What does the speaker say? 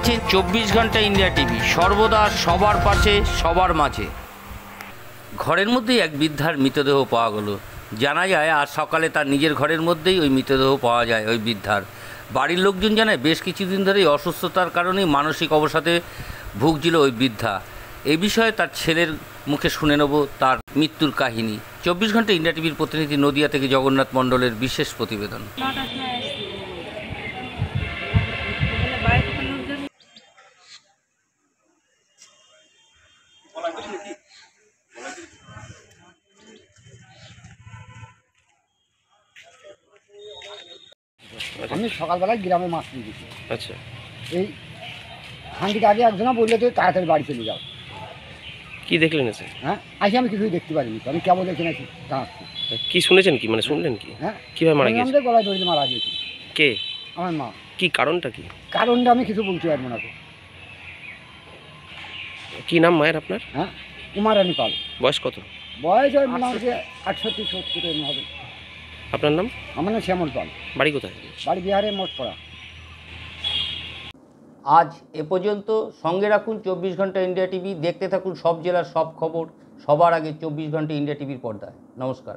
দেখছেন 24 ঘন্টা India TV, সর্বদা সবার পাশে সবার মাঝে। ঘরের মধ্যেই এক বৃদ্ধার মৃতদেহ পাওয়া গেল। জানা যায় আজ সকালে তার নিজের ঘরের মধ্যেই ওই মৃতদেহ পাওয়া যায় ওই বৃদ্ধার। বাড়ির লোকজন জানায় বেশ কিছুদিন ধরেই অসুস্থতার কারণেই মানসিক অবসাদে ভুগছিল ওই বৃদ্ধা। এই বিষয়ে তার ছেলের মুখে শুনে নেব তার মৃত্যুর কাহিনী। 24 ঘন্টা ইন্ডিয়া টিভির প্রতিনিধি নদিয়া থেকে জগন্নাথ মণ্ডলের বিশেষ প্রতিবেদন। আমি সকালবেলায় গ্রামে মাছ নিয়ে গেছি। আচ্ছা, এই খানটিকে আগে একজনা বললে তো তাড়াতাড়ি বাড়ি চলে যাও। কি দেখলেন এসে? হ্যাঁ, আজকে আমি কিছুই দেখতে পারিনি, আমি কেবল দেখে নাকি দাঁড়াচ্ছি। কি শুনেছেন, কি মানে শুনলেন কি? হ্যাঁ, কিভাবে মারা গেছে? আমাদের গলায় ধরে মারা গেছে। কে? আমার মা। কি কারণটা কি? কারণটা আমি কিছু বলতে পারবো না। কি নাম মায়ের আপনার? হ্যাঁ, কুমারানী পাল। বয়স কত? বয়স ওই মোটামুটি 68-70 এরকম হবে। আপনার নাম? আমার নাম শ্যামল পাল। বাড়ি কোথায়? বাড়ি বিহারে মোটপাড়া। আজ এ পর্যন্ত। সঙ্গে রাখুন 24 ঘন্টা ইন্ডিয়া টিভি। দেখতে থাকুন সব জেলার সব খবর সবার আগে 24 ঘন্টা ইন্ডিয়া টিভির পর্দায়। নমস্কার।